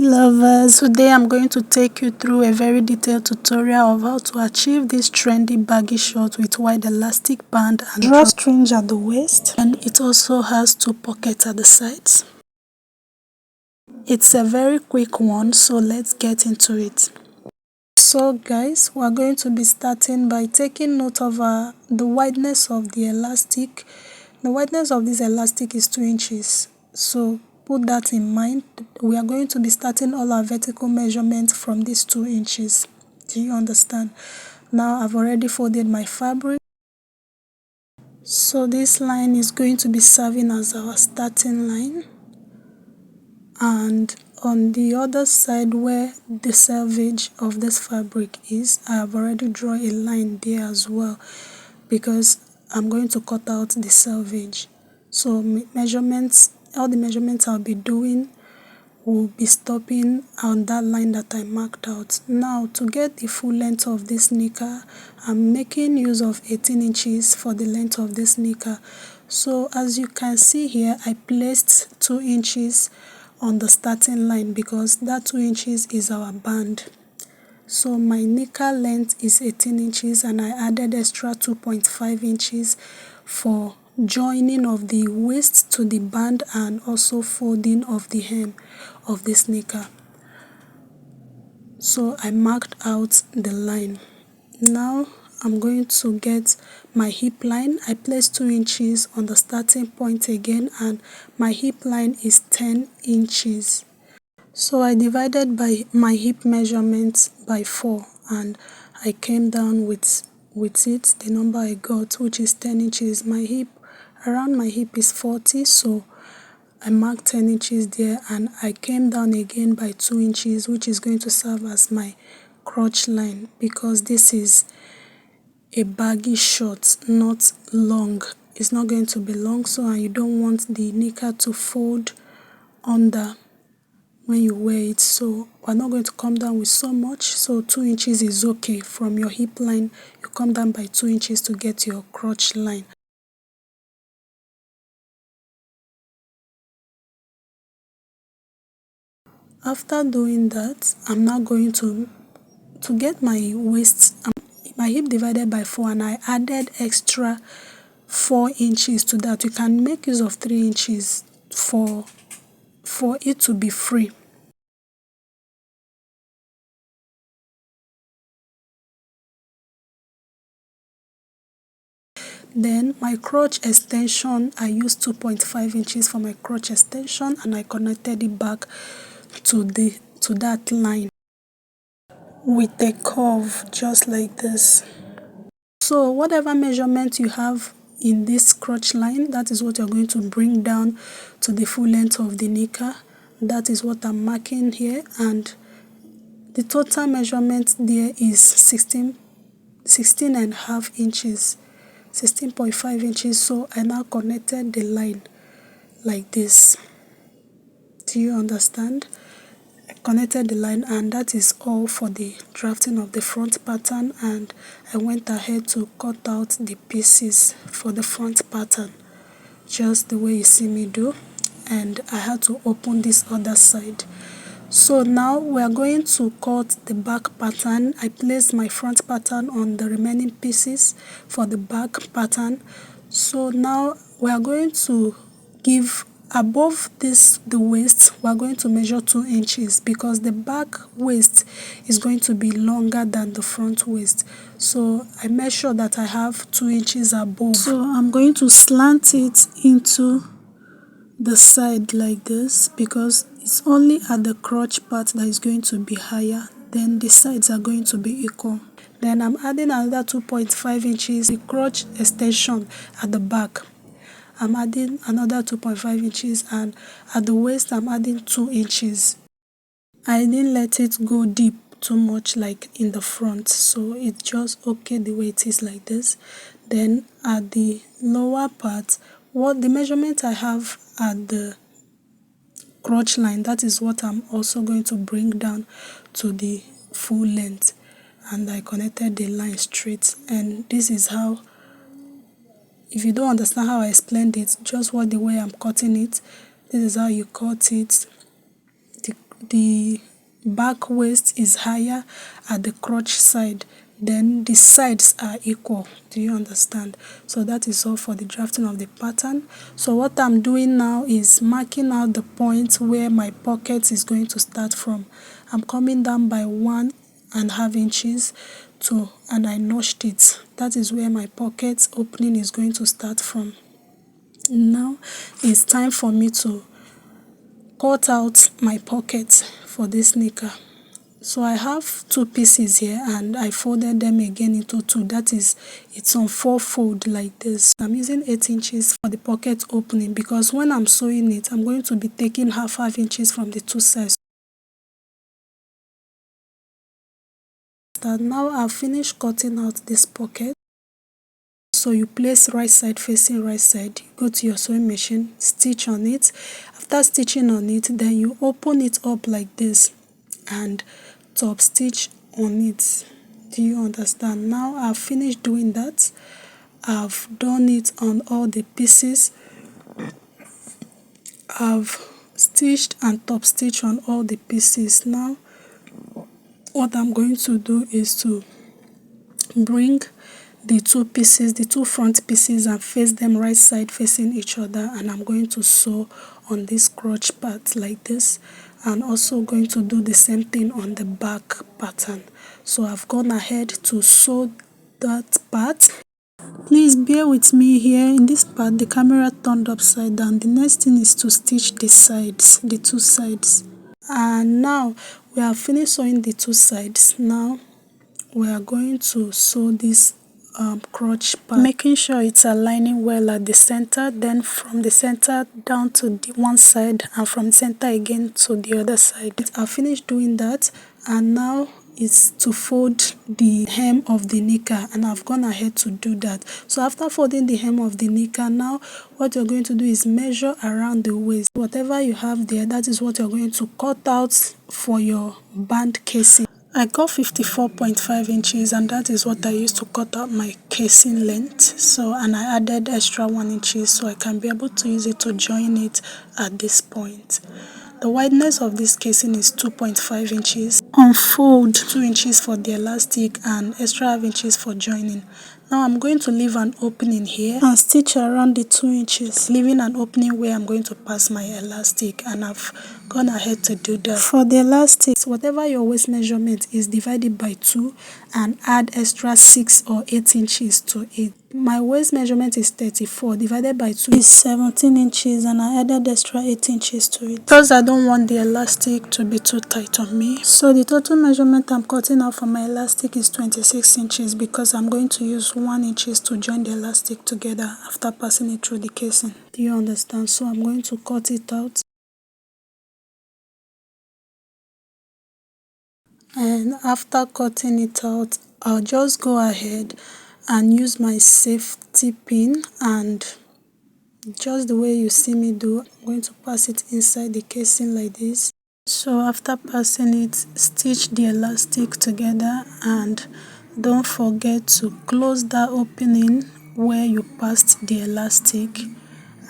lovers, today I'm going to take you through a very detailed tutorial of how to achieve this trendy baggy short with wide elastic band and drawstring at the waist, and it also has 2 pockets at the sides. It's a very quick one, so let's get into it. So guys, we're going to be starting by taking note of the wideness of the elastic. The wideness of this elastic is 2 inches, so put that in mind. We are going to be starting all our vertical measurements from these 2 inches. Do you understand? Now I've already folded my fabric, so this line is going to be serving as our starting line, and on the other side where the selvage of this fabric is, I have already drawn a line there as well, because I'm going to cut out the selvage. So measurements, all the measurements I'll be doing will be stopping on that line that I marked out. Now to get the full length of this knicker, I'm making use of 18 inches for the length of this knicker. So as you can see here, I placed 2 inches on the starting line because that 2 inches is our band. So my knicker length is 18 inches and I added extra 2.5 inches for joining of the waist to the band and also folding of the hem of this knicker. So I marked out the line. Now I'm going to get my hip line. I placed 2 inches on the starting point again, and my hip line is 10 inches. So I divided by my hip measurement by 4 and I came down with it, the number I got, which is 10 inches. My hip, around my hip is 40, so I marked 10 inches there, and I came down again by 2 inches, which is going to serve as my crotch line, because this is a baggy short, not long. It's not going to be long, so you don't want the knicker to fold under when you wear it. So we're not going to come down with so much, so 2 inches is okay. From your hip line, you come down by 2 inches to get your crotch line. After doing that, I'm now going to get my waist, my hip divided by 4, and I added extra 4 inches to that. You can make use of 3 inches for it to be free. Then my crotch extension, I used 2.5 inches for my crotch extension, and I connected it back to that line with a curve just like this. So whatever measurement you have in this crotch line, that is what you're going to bring down to the full length of the knicker. That is what I'm marking here, and the total measurement there is 16.5 inches, 16.5 inches. So I now connected the line like this. Do you understand? I connected the line, and that is all for the drafting of the front pattern, and I went ahead to cut out the pieces for the front pattern just the way you see me do, and I had to open this other side. So now we are going to cut the back pattern. I placed my front pattern on the remaining pieces for the back pattern. So now we are going to give above the waist, we are going to measure 2 inches because the back waist is going to be longer than the front waist. So I make sure that I have 2 inches above. So I'm going to slant it into the side like this, because it's only at the crotch part that is going to be higher, then the sides are going to be equal. Then I'm adding another 2.5 inches, the crotch extension at the back. I'm adding another 2.5 inches, and at the waist I'm adding 2 inches. I didn't let it go deep too much like in the front, so it's just okay the way it is like this. Then at the lower part, what the measurement I have at the crotch line, that is what I'm also going to bring down to the full length, and I connected the line straight. And this is how, if you don't understand how I explained it, just watch the way I'm cutting it. This is how you cut it. the back waist is higher at the crotch side, then the sides are equal. Do you understand? So that is all for the drafting of the pattern. So what I'm doing now is marking out the point where my pocket is going to start from. I'm coming down by 1.5 inches and I notched it. That is where my pocket opening is going to start from. Now it's time for me to cut out my pocket for this knicker. So I have 2 pieces here and I folded them again into 2. That is, it's on 4-fold like this. I'm using 8 inches for the pocket opening because when I'm sewing it, I'm going to be taking 5 inches from the 2 sides. Now I've finished cutting out this pocket. So you place right side facing right side, go to your sewing machine, stitch on it. After stitching on it, then you open it up like this and top stitch on it. Do you understand? Now I've finished doing that. I've done it on all the pieces. I've stitched and top stitched on all the pieces. Now what I'm going to do is to bring the 2 pieces, the 2 front pieces, and face them right side facing each other, and I'm going to sew on this crotch part like this, and also going to do the same thing on the back pattern. So I've gone ahead to sew that part. Please bear with me here. In this part the camera turned upside down. The next thing is to stitch the sides, the 2 sides. And now we have finished sewing the 2 sides. Now we are going to sew this crotch part, making sure it's aligning well at the center, then from the center down to the one side, and from center again to the other side. I've finished doing that, and now it's to fold the hem of the knicker, and I've gone ahead to do that. So after folding the hem of the knicker, now what you're going to do is measure around the waist. Whatever you have there, that is what you're going to cut out for your band casing. I got 54.5 inches, and that is what I used to cut out my casing length. So, and I added extra 1 inches so I can be able to use it to join it at this point. The wideness of this casing is 2.5 inches. Unfold 2 inches for the elastic and extra half inches for joining. Now I'm going to leave an opening here and stitch around the 2 inches, leaving an opening where I'm going to pass my elastic, and I've gone ahead to do that. For the elastic, whatever your waist measurement is, divide it by 2 and add extra 6 or 8 inches to it. My waist measurement is 34, divided by 2 is 17 inches, and I added extra 8 inches to it because I don't want the elastic to be too tight on me. So the total measurement I'm cutting out for my elastic is 26 inches because I'm going to use 1 inches to join the elastic together after passing it through the casing. Do you understand? So I'm going to cut it out. And after cutting it out, I'll just go ahead and use my safety pin, and just the way you see me do, I'm going to pass it inside the casing like this. So after passing it, stitch the elastic together, and don't forget to close that opening where you passed the elastic,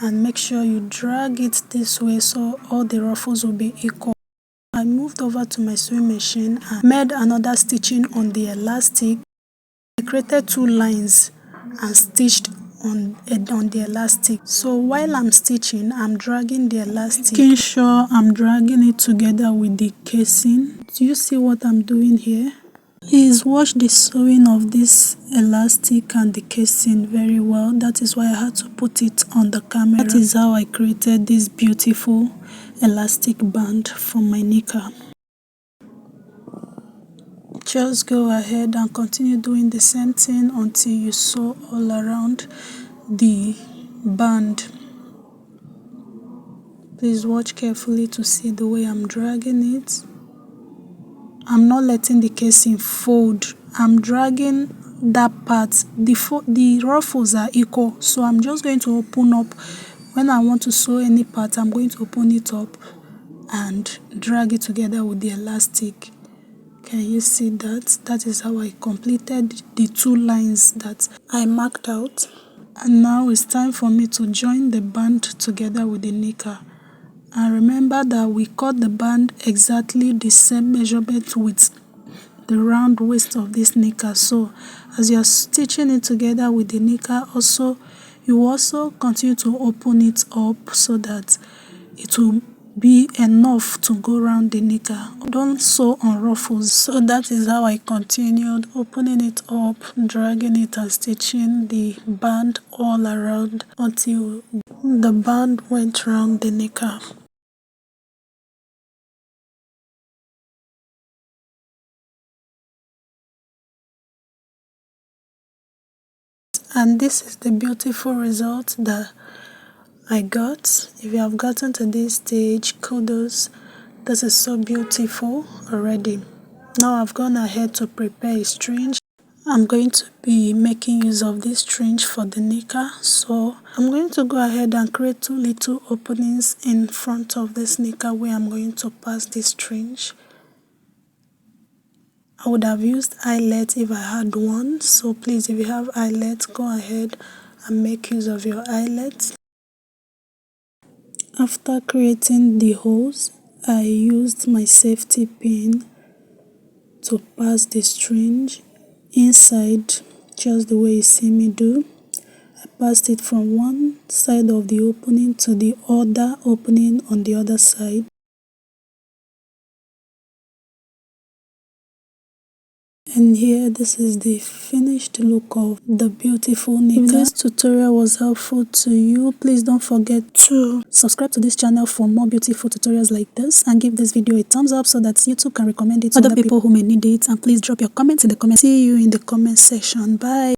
and make sure you drag it this way so all the ruffles will be equal. I moved over to my sewing machine and made another stitching on the elastic. I created 2 lines and stitched on the elastic. So while I'm stitching, I'm dragging the elastic, making sure I'm dragging it together with the casing. Do you see what I'm doing here? Please watch the sewing of this elastic and the casing very well. That is why I had to put it on the camera. That is how I created this beautiful elastic band for my knicker. Just go ahead and continue doing the same thing until you sew all around the band. Please watch carefully to see the way I'm dragging it. I'm not letting the casing fold. I'm dragging that part. The ruffles are equal, so I'm just going to open up. When I want to sew any part, I'm going to open it up and drag it together with the elastic. Can you see that? That is how I completed the 2 lines that I marked out. And now it's time for me to join the band together with the knicker. And remember that we cut the band exactly the same measurement with the round waist of this knicker. So as you're stitching it together with the knicker, you also continue to open it up so that it will be enough to go around the knicker. Don't sew on ruffles. So that is how I continued opening it up, dragging it and stitching the band all around until the band went round the knicker. And this is the beautiful result that I got. If you have gotten to this stage, kudos. This is so beautiful already. Now I've gone ahead to prepare a string. I'm going to be making use of this string for the knicker. So I'm going to go ahead and create 2 little openings in front of this knicker where I'm going to pass this string. I would have used eyelet if I had one, so please, if you have eyelet, go ahead and make use of your eyelet. After creating the holes, I used my safety pin to pass the string inside just the way you see me do. I passed it from one side of the opening to the other opening on the other side. And here, this is the finished look of the beautiful knicker. If this tutorial was helpful to you, please don't forget to subscribe to this channel for more beautiful tutorials like this, and give this video a thumbs up so that YouTube can recommend it to other people who may need it. And please drop your comments in the comments. See you in the comment section. Bye.